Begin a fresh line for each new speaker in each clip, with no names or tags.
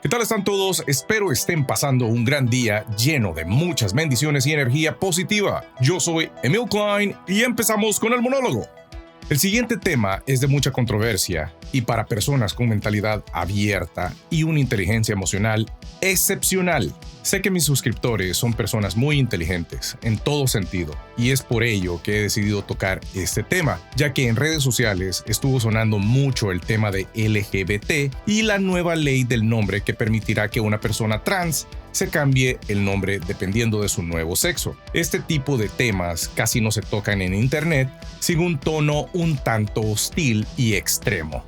¿Qué tal están todos? Espero estén pasando un gran día lleno de muchas bendiciones y energía positiva. Yo soy Emil Klein y empezamos con el monólogo. El siguiente tema es de mucha controversia y para personas con mentalidad abierta y una inteligencia emocional excepcional. Sé que mis suscriptores son personas muy inteligentes en todo sentido y es por ello que he decidido tocar este tema, ya que en redes sociales estuvo sonando mucho el tema de LGBT y la nueva ley del nombre que permitirá que una persona trans se cambie el nombre dependiendo de su nuevo sexo. Este tipo de temas casi no se tocan en internet sin un tono un tanto hostil y extremo.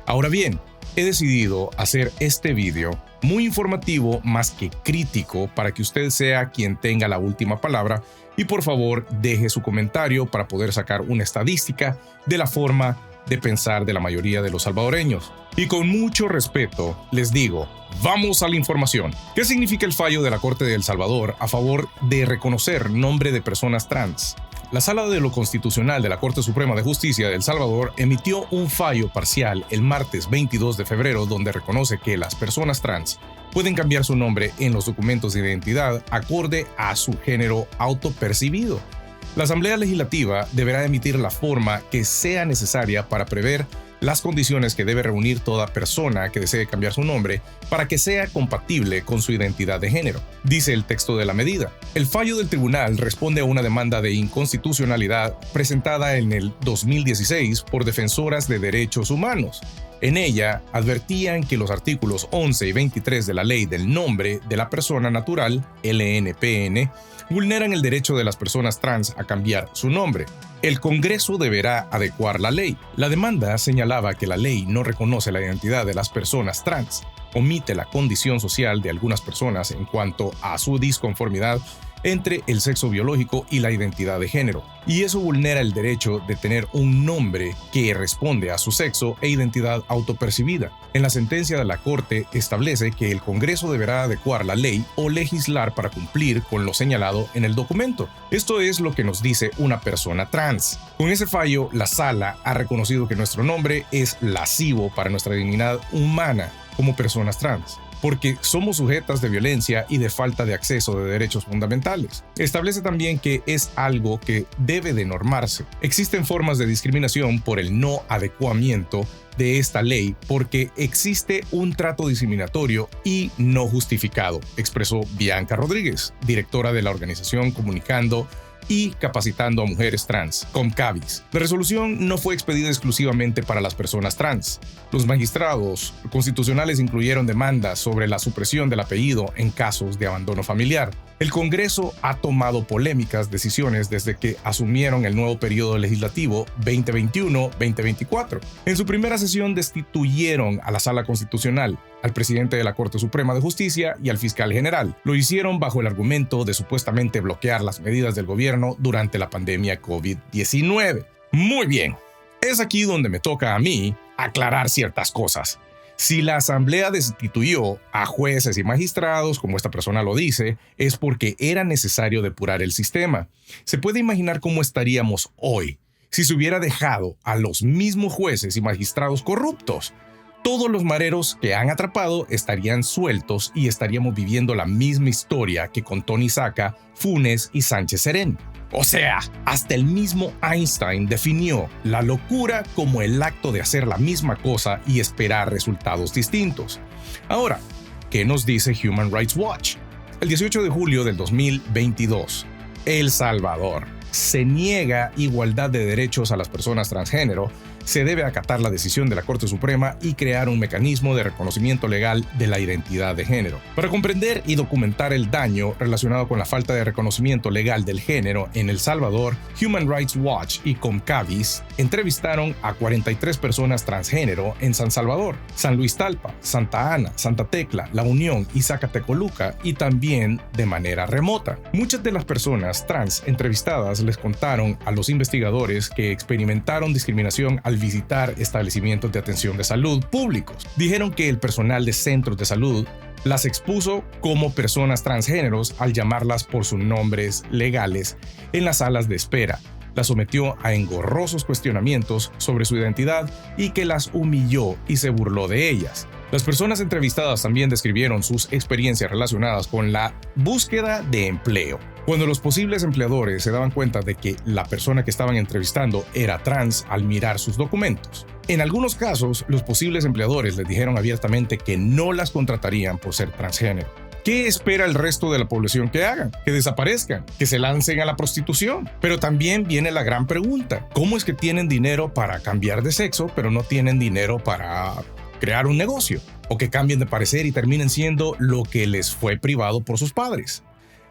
Ahora bien, he decidido hacer este video muy informativo más que crítico para que usted sea quien tenga la última palabra y por favor deje su comentario para poder sacar una estadística de la forma de pensar de la mayoría de los salvadoreños. Y con mucho respeto les digo, vamos a la información. ¿Qué significa el fallo de la Corte de El Salvador a favor de reconocer nombre de personas trans? La Sala de lo Constitucional de la Corte Suprema de Justicia de El Salvador emitió un fallo parcial el martes 22 de febrero donde reconoce que las personas trans pueden cambiar su nombre en los documentos de identidad acorde a su género autopercibido. La Asamblea Legislativa deberá emitir la forma que sea necesaria para prever las condiciones que debe reunir toda persona que desee cambiar su nombre para que sea compatible con su identidad de género, dice el texto de la medida. El fallo del tribunal responde a una demanda de inconstitucionalidad presentada en el 2016 por defensoras de derechos humanos. En ella advertían que los artículos 11 y 23 de la Ley del Nombre de la Persona Natural, LNPN, vulneran el derecho de las personas trans a cambiar su nombre. El Congreso deberá adecuar la ley. La demanda señalaba que la ley no reconoce la identidad de las personas trans, omite la condición social de algunas personas en cuanto a su disconformidad entre el sexo biológico y la identidad de género, y eso vulnera el derecho de tener un nombre que responde a su sexo e identidad autopercibida. En la sentencia de la Corte establece que el Congreso deberá adecuar la ley o legislar para cumplir con lo señalado en el documento. Esto es lo que nos dice una persona trans. Con ese fallo, la Sala ha reconocido que nuestro nombre es lascivo para nuestra dignidad humana como personas trans, porque somos sujetas de violencia y de falta de acceso de derechos fundamentales. Establece también que es algo que debe de normarse. Existen formas de discriminación por el no adecuamiento de esta ley porque existe un trato discriminatorio y no justificado, expresó Bianca Rodríguez, directora de la organización Comunicando y Capacitando a Mujeres Trans, COMCABIS. La resolución no fue expedida exclusivamente para las personas trans. Los magistrados constitucionales incluyeron demandas sobre la supresión del apellido en casos de abandono familiar. El Congreso ha tomado polémicas decisiones desde que asumieron el nuevo periodo legislativo 2021-2024. En su primera sesión destituyeron a la Sala Constitucional, al presidente de la Corte Suprema de Justicia y al fiscal general. Lo hicieron bajo el argumento de supuestamente bloquear las medidas del gobierno durante la pandemia COVID-19. Muy bien, es aquí donde me toca a mí aclarar ciertas cosas. Si la Asamblea destituyó a jueces y magistrados, como esta persona lo dice, es porque era necesario depurar el sistema. Se puede imaginar cómo estaríamos hoy si se hubiera dejado a los mismos jueces y magistrados corruptos. Todos los mareros que han atrapado estarían sueltos y estaríamos viviendo la misma historia que con Tony Saca, Funes y Sánchez Serén. O sea, hasta el mismo Einstein definió la locura como el acto de hacer la misma cosa y esperar resultados distintos. Ahora, ¿qué nos dice Human Rights Watch? El 18 de julio del 2022, El Salvador se niega igualdad de derechos a las personas transgénero. Se debe acatar la decisión de la Corte Suprema y crear un mecanismo de reconocimiento legal de la identidad de género. Para comprender y documentar el daño relacionado con la falta de reconocimiento legal del género en El Salvador, Human Rights Watch y COMCABIS entrevistaron a 43 personas transgénero en San Salvador, San Luis Talpa, Santa Ana, Santa Tecla, La Unión y Zacatecoluca, y también de manera remota. Muchas de las personas trans entrevistadas les contaron a los investigadores que experimentaron discriminación al visitar establecimientos de atención de salud públicos. Dijeron que el personal de centros de salud las expuso como personas transgéneros al llamarlas por sus nombres legales en las salas de espera. Las sometió a engorrosos cuestionamientos sobre su identidad y que las humilló y se burló de ellas. Las personas entrevistadas también describieron sus experiencias relacionadas con la búsqueda de empleo. Cuando los posibles empleadores se daban cuenta de que la persona que estaban entrevistando era trans al mirar sus documentos. En algunos casos, los posibles empleadores les dijeron abiertamente que no las contratarían por ser transgénero. ¿Qué espera el resto de la población que hagan? Que desaparezcan, que se lancen a la prostitución. Pero también viene la gran pregunta: ¿cómo es que tienen dinero para cambiar de sexo, pero no tienen dinero para crear un negocio? O que cambien de parecer y terminen siendo lo que les fue privado por sus padres.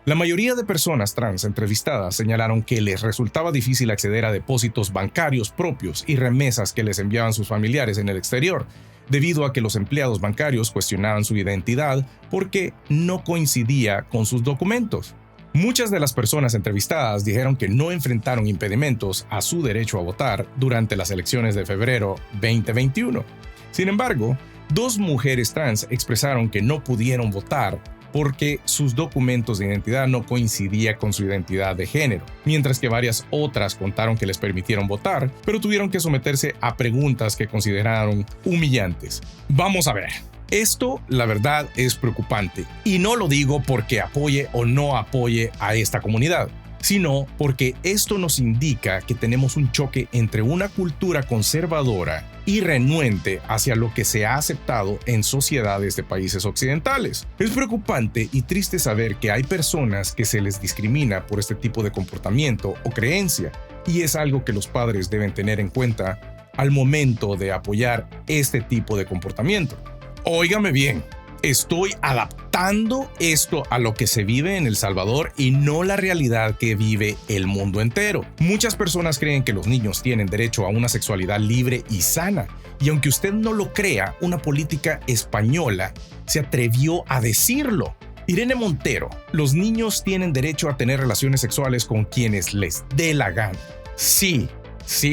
La mayoría de personas trans entrevistadas señalaron que les resultaba difícil acceder a depósitos bancarios propios y remesas que les enviaban sus familiares en el exterior, debido a que los empleados bancarios cuestionaban su identidad porque no coincidía con sus documentos. Muchas de las personas entrevistadas dijeron que no enfrentaron impedimentos a su derecho a votar durante las elecciones de febrero 2021. Sin embargo, 2 mujeres trans expresaron que no pudieron votar porque sus documentos de identidad no coincidían con su identidad de género, mientras que varias otras contaron que les permitieron votar, pero tuvieron que someterse a preguntas que consideraron humillantes. Vamos a ver. Esto, la verdad, es preocupante, y no lo digo porque apoye o no apoye a esta comunidad, sino porque esto nos indica que tenemos un choque entre una cultura conservadora y renuente hacia lo que se ha aceptado en sociedades de países occidentales. Es preocupante y triste saber que hay personas que se les discrimina por este tipo de comportamiento o creencia, y es algo que los padres deben tener en cuenta al momento de apoyar este tipo de comportamiento. Óigame bien. Estoy adaptando esto a lo que se vive en El Salvador y no la realidad que vive el mundo entero. Muchas personas creen que los niños tienen derecho a una sexualidad libre y sana. Y aunque usted no lo crea, una política española se atrevió a decirlo. Irene Montero: los niños tienen derecho a tener relaciones sexuales con quienes les dé la gana. Sí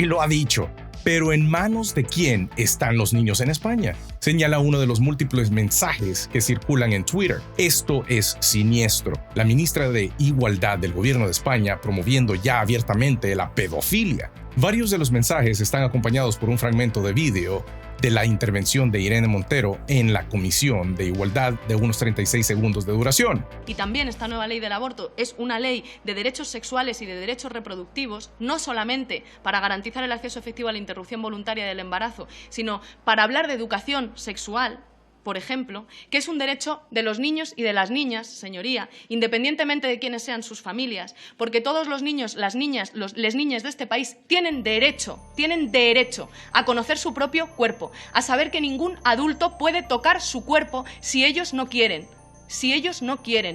lo ha dicho. Pero ¿en manos de quién están los niños en España?, señala uno de los múltiples mensajes que circulan en Twitter. Esto es siniestro. La ministra de Igualdad del gobierno de España promoviendo ya abiertamente la pedofilia. Varios de los mensajes están acompañados por un fragmento de vídeo de la intervención de Irene Montero en la Comisión de Igualdad de unos 36 segundos de duración.
Y también esta nueva ley del aborto es una ley de derechos sexuales y de derechos reproductivos, no solamente para garantizar el acceso efectivo a la interrupción voluntaria del embarazo, sino para hablar de educación sexual, por ejemplo, que es un derecho de los niños y de las niñas, señoría, independientemente de quiénes sean sus familias, porque todos los niños, las niñas, les niñas de este país tienen derecho a conocer su propio cuerpo, a saber que ningún adulto puede tocar su cuerpo si ellos no quieren,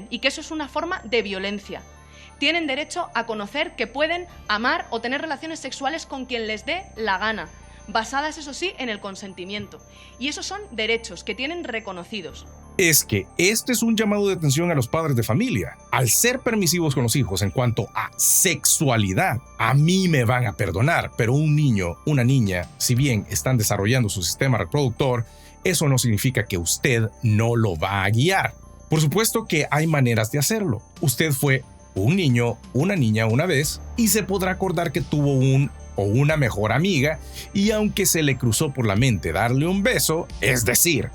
y que eso es una forma de violencia. Tienen derecho a conocer que pueden amar o tener relaciones sexuales con quien les dé la gana, basadas, eso sí, en el consentimiento. Y esos son derechos que tienen reconocidos.
Es que este es un llamado de atención a los padres de familia. Al ser permisivos con los hijos en cuanto a sexualidad, a mí me van a perdonar, pero un niño, una niña, si bien están desarrollando su sistema reproductor, eso no significa que usted no lo va a guiar. Por supuesto que hay maneras de hacerlo. Usted fue un niño, una niña una vez, y se podrá acordar que tuvo un o una mejor amiga, y aunque se le cruzó por la mente darle un beso, es decir,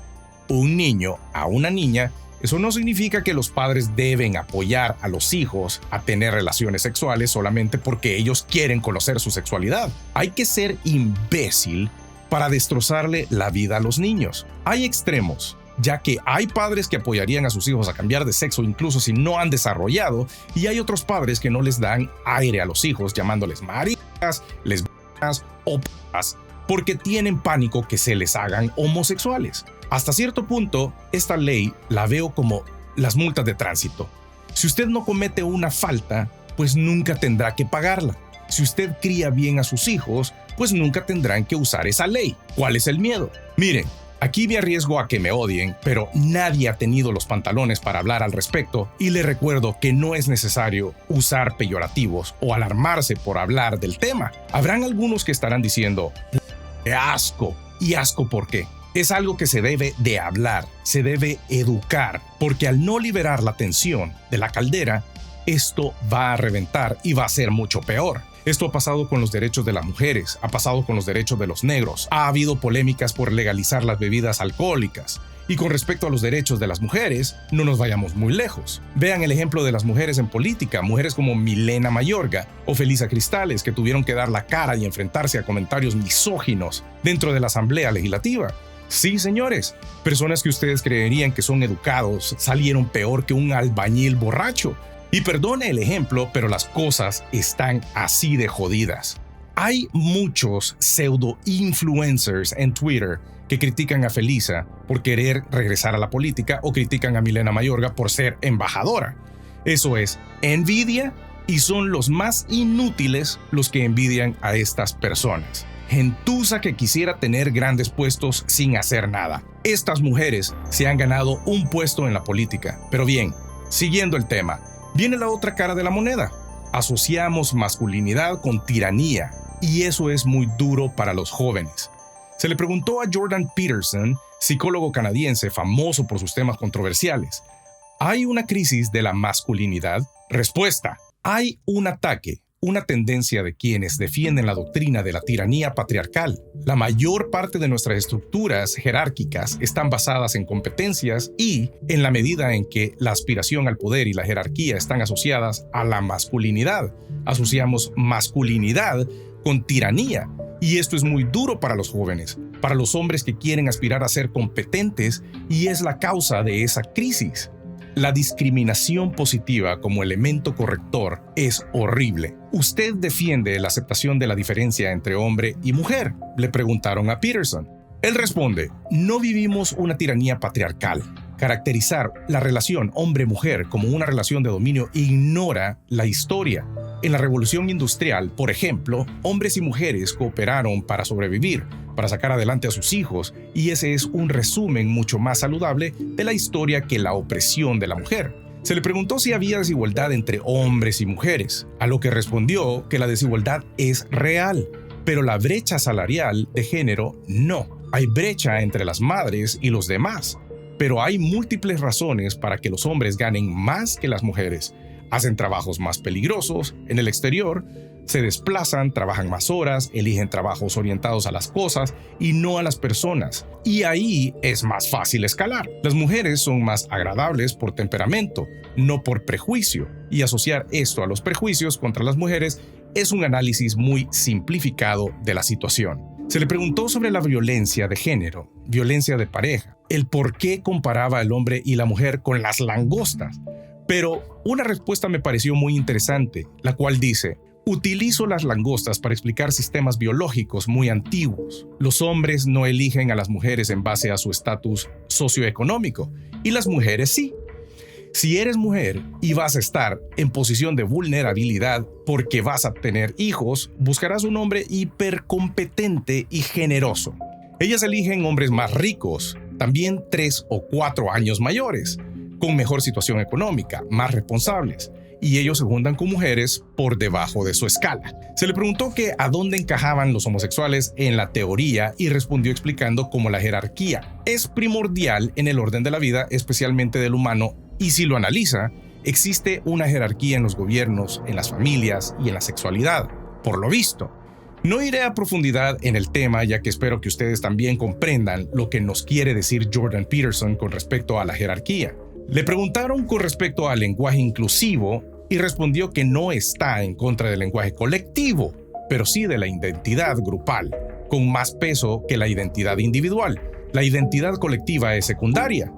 un niño a una niña, eso no significa que los padres deben apoyar a los hijos a tener relaciones sexuales solamente porque ellos quieren conocer su sexualidad. Hay que ser imbécil para destrozarle la vida a los niños. Hay extremos, ya que hay padres que apoyarían a sus hijos a cambiar de sexo incluso si no han desarrollado, y hay otros padres que no les dan aire a los hijos llamándoles maricas, lesbianas o p***as, porque tienen pánico que se les hagan homosexuales. Hasta cierto punto, esta ley la veo como las multas de tránsito. Si usted no comete una falta, pues nunca tendrá que pagarla. Si usted cría bien a sus hijos, pues nunca tendrán que usar esa ley. ¿Cuál es el miedo? Miren, aquí me arriesgo a que me odien, pero nadie ha tenido los pantalones para hablar al respecto, y le recuerdo que no es necesario usar peyorativos o alarmarse por hablar del tema. Habrán algunos que estarán diciendo, ¡qué asco! ¿Y asco por qué? Es algo que se debe de hablar, se debe educar, porque al no liberar la tensión de la caldera, esto va a reventar y va a ser mucho peor. Esto ha pasado con los derechos de las mujeres, ha pasado con los derechos de los negros, ha habido polémicas por legalizar las bebidas alcohólicas. Y con respecto a los derechos de las mujeres, no nos vayamos muy lejos. Vean el ejemplo de las mujeres en política, mujeres como Milena Mayorga o Felisa Cristales, que tuvieron que dar la cara y enfrentarse a comentarios misóginos dentro de la Asamblea Legislativa. Sí, señores, personas que ustedes creerían que son educados salieron peor que un albañil borracho. Y perdone el ejemplo, pero las cosas están así de jodidas. Hay muchos pseudo-influencers en Twitter que critican a Felisa por querer regresar a la política o critican a Milena Mayorga por ser embajadora. Eso es envidia y son los más inútiles los que envidian a estas personas. Gentuza que quisiera tener grandes puestos sin hacer nada. Estas mujeres se han ganado un puesto en la política. Pero bien, siguiendo el tema, viene la otra cara de la moneda. Asociamos masculinidad con tiranía y eso es muy duro para los jóvenes. Se le preguntó a Jordan Peterson, psicólogo canadiense famoso por sus temas controversiales, ¿hay una crisis de la masculinidad? Respuesta: hay un ataque, una tendencia de quienes defienden la doctrina de la tiranía patriarcal. La mayor parte de nuestras estructuras jerárquicas están basadas en competencias y, en la medida en que la aspiración al poder y la jerarquía están asociadas a la masculinidad, asociamos masculinidad con tiranía. Y esto es muy duro para los jóvenes, para los hombres que quieren aspirar a ser competentes, y es la causa de esa crisis. La discriminación positiva como elemento corrector es horrible. ¿Usted defiende la aceptación de la diferencia entre hombre y mujer?, le preguntaron a Peterson. Él responde: no vivimos una tiranía patriarcal. Caracterizar la relación hombre-mujer como una relación de dominio ignora la historia. En la Revolución Industrial, por ejemplo, hombres y mujeres cooperaron para sobrevivir, para sacar adelante a sus hijos, y ese es un resumen mucho más saludable de la historia que la opresión de la mujer. Se le preguntó si había desigualdad entre hombres y mujeres, a lo que respondió que la desigualdad es real, pero la brecha salarial de género no. Hay brecha entre las madres y los demás, pero hay múltiples razones para que los hombres ganen más que las mujeres. Hacen trabajos más peligrosos en el exterior, se desplazan, trabajan más horas, eligen trabajos orientados a las cosas y no a las personas. Y ahí es más fácil escalar. Las mujeres son más agradables por temperamento, no por prejuicio. Y asociar esto a los prejuicios contra las mujeres es un análisis muy simplificado de la situación. Se le preguntó sobre la violencia de género, violencia de pareja, el por qué comparaba al hombre y la mujer con las langostas. Pero una respuesta me pareció muy interesante, la cual dice: utilizo las langostas para explicar sistemas biológicos muy antiguos. Los hombres no eligen a las mujeres en base a su estatus socioeconómico, y las mujeres sí. Si eres mujer y vas a estar en posición de vulnerabilidad porque vas a tener hijos, buscarás un hombre hipercompetente y generoso. Ellas eligen hombres más ricos, también 3 o 4 años mayores, con mejor situación económica, más responsables, y ellos se juntan con mujeres por debajo de su escala. Se le preguntó que a dónde encajaban los homosexuales en la teoría y respondió explicando cómo la jerarquía es primordial en el orden de la vida, especialmente del humano, y si lo analiza, existe una jerarquía en los gobiernos, en las familias y en la sexualidad, por lo visto. No iré a profundidad en el tema, ya que espero que ustedes también comprendan lo que nos quiere decir Jordan Peterson con respecto a la jerarquía. Le preguntaron con respecto al lenguaje inclusivo y respondió que no está en contra del lenguaje colectivo, pero sí de la identidad grupal, con más peso que la identidad individual. La identidad colectiva es secundaria.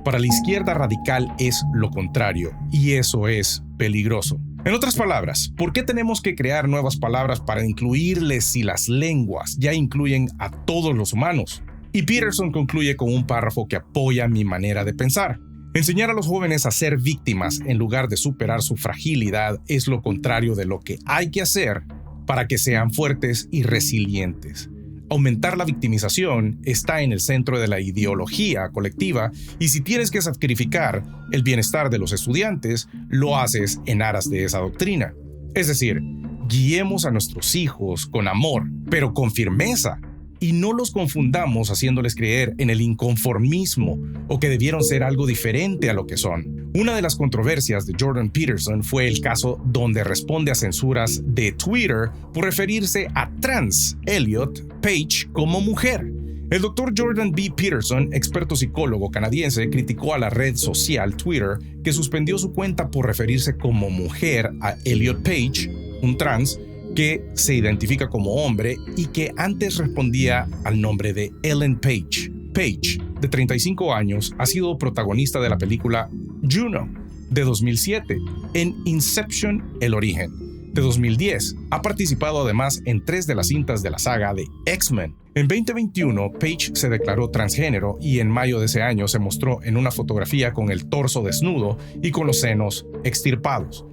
Para la izquierda radical es lo contrario, y eso es peligroso. En otras palabras, ¿por qué tenemos que crear nuevas palabras para incluirles si las lenguas ya incluyen a todos los humanos? Y Peterson concluye con un párrafo que apoya mi manera de pensar. Enseñar a los jóvenes a ser víctimas en lugar de superar su fragilidad es lo contrario de lo que hay que hacer para que sean fuertes y resilientes. Aumentar la victimización está en el centro de la ideología colectiva, y si tienes que sacrificar el bienestar de los estudiantes, lo haces en aras de esa doctrina. Es decir, guiemos a nuestros hijos con amor, pero con firmeza, y no los confundamos haciéndoles creer en el inconformismo o que debieron ser algo diferente a lo que son. Una de las controversias de Jordan Peterson fue el caso donde responde a censuras de Twitter por referirse a trans Elliot Page como mujer. El Dr. Jordan B. Peterson, experto psicólogo canadiense, criticó a la red social Twitter, que suspendió su cuenta por referirse como mujer a Elliot Page, un trans que se identifica como hombre y que antes respondía al nombre de Ellen Page. Page, de 35 años, ha sido protagonista de la película Juno, de 2007, en Inception, El Origen, de 2010. Ha participado además en 3 de las cintas de la saga de X-Men. En 2021, Page se declaró transgénero y en mayo de ese año se mostró en una fotografía con el torso desnudo y con los senos extirpados.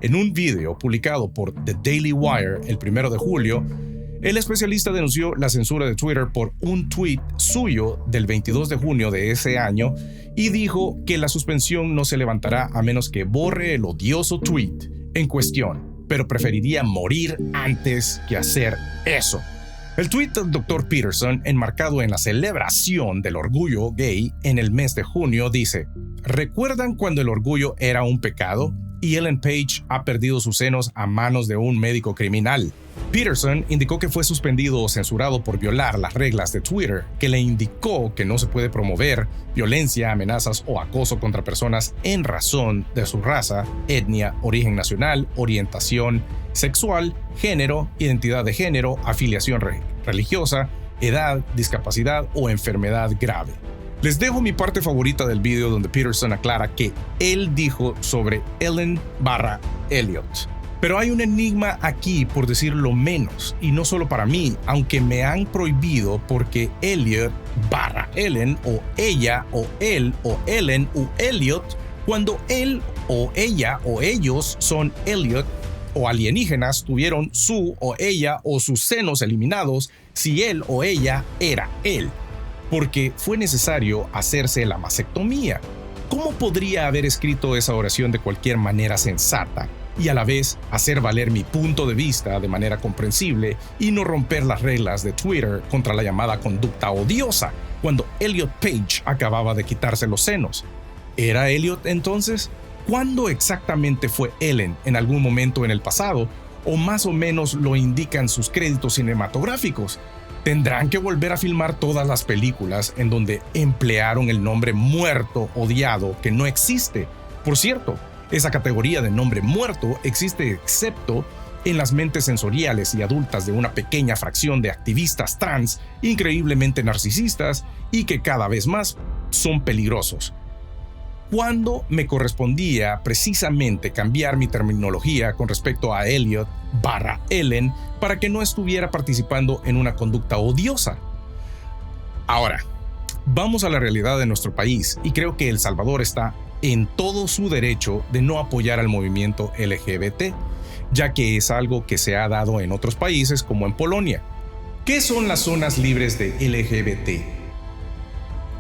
En un video publicado por The Daily Wire el 1 de julio, el especialista denunció la censura de Twitter por un tweet suyo del 22 de junio de ese año y dijo que la suspensión no se levantará a menos que borre el odioso tweet en cuestión, pero preferiría morir antes que hacer eso. El tweet del Dr. Peterson, enmarcado en la celebración del orgullo gay en el mes de junio, dice: ¿recuerdan cuando el orgullo era un pecado y Ellen Page ha perdido sus senos a manos de un médico criminal? Peterson indicó que fue suspendido o censurado por violar las reglas de Twitter, que le indicó que no se puede promover violencia, amenazas o acoso contra personas en razón de su raza, etnia, origen nacional, orientación sexual, género, identidad de género, afiliación religiosa, edad, discapacidad o enfermedad grave. Les dejo mi parte favorita del video donde Peterson aclara que él dijo sobre Ellen/Elliot. Pero hay un enigma aquí, por decirlo menos, y no solo para mí, aunque me han prohibido porque Elliot/Ellen o ella o él o Ellen o Elliot, cuando él o ella o ellos son Elliot o alienígenas, tuvieron su o ella o sus senos eliminados si él o ella era él, porque fue necesario hacerse la mastectomía. ¿Cómo podría haber escrito esa oración de cualquier manera sensata y a la vez hacer valer mi punto de vista de manera comprensible y no romper las reglas de Twitter contra la llamada conducta odiosa cuando Elliot Page acababa de quitarse los senos? ¿Era Elliot entonces? ¿Cuándo exactamente fue Ellen? ¿En algún momento en el pasado? ¿O más o menos lo indican sus créditos cinematográficos? ¿Tendrán que volver a filmar todas las películas en donde emplearon el nombre muerto odiado que no existe? Por cierto, esa categoría de nombre muerto existe excepto en las mentes sensoriales y adultas de una pequeña fracción de activistas trans increíblemente narcisistas y que cada vez más son peligrosos. ¿Cuándo me correspondía precisamente cambiar mi terminología con respecto a Elliot/Ellen para que no estuviera participando en una conducta odiosa? Ahora, vamos a la realidad de nuestro país y creo que El Salvador está en todo su derecho de no apoyar al movimiento LGBT, ya que es algo que se ha dado en otros países como en Polonia. ¿Qué son las zonas libres de LGBT?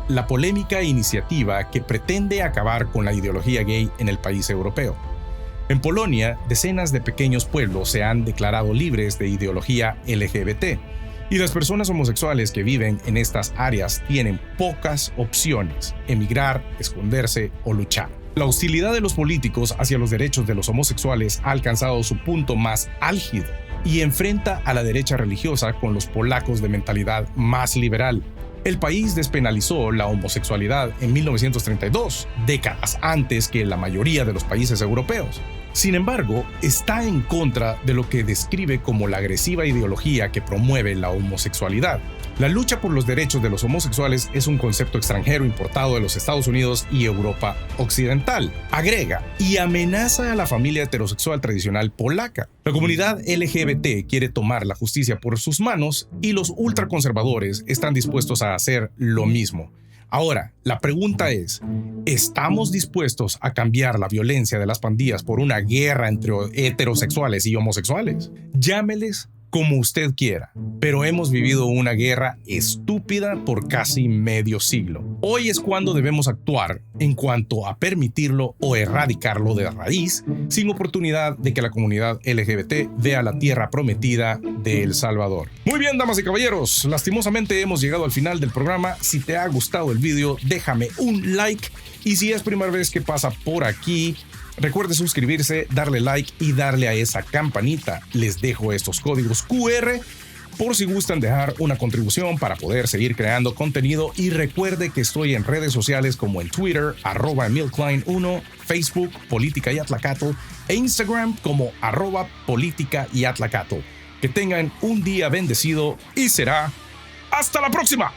La polémica iniciativa que pretende acabar con la ideología gay en el país europeo. En Polonia, decenas de pequeños pueblos se han declarado libres de ideología LGBT, y las personas homosexuales que viven en estas áreas tienen pocas opciones: emigrar, esconderse o luchar. La hostilidad de los políticos hacia los derechos de los homosexuales ha alcanzado su punto más álgido y enfrenta a la derecha religiosa con los polacos de mentalidad más liberal. El país despenalizó la homosexualidad en 1932, décadas antes que la mayoría de los países europeos. Sin embargo, está en contra de lo que describe como la agresiva ideología que promueve la homosexualidad. La lucha por los derechos de los homosexuales es un concepto extranjero importado de los Estados Unidos y Europa Occidental. Agrega, y amenaza a la familia heterosexual tradicional polaca. La comunidad LGBT quiere tomar la justicia por sus manos y los ultraconservadores están dispuestos a hacer lo mismo. Ahora, la pregunta es, ¿estamos dispuestos a cambiar la violencia de las pandillas por una guerra entre heterosexuales y homosexuales? Llámeles como usted quiera, pero hemos vivido una guerra estúpida por casi medio siglo. Hoy es cuando debemos actuar en cuanto a permitirlo o erradicarlo de raíz, sin oportunidad de que la comunidad LGBT vea la tierra prometida de El Salvador. Muy bien, damas y caballeros, lastimosamente hemos llegado al final del programa. Si te ha gustado el video, déjame un like, y si es primera vez que pasa por aquí, recuerde suscribirse, darle like y darle a esa campanita. Les dejo estos códigos QR por si gustan dejar una contribución para poder seguir creando contenido. Y recuerde que estoy en redes sociales como en Twitter, @EmilKlein1, Facebook, Política y Atlacato, e Instagram como @Política y Atlacato. Que tengan un día bendecido y será hasta la próxima.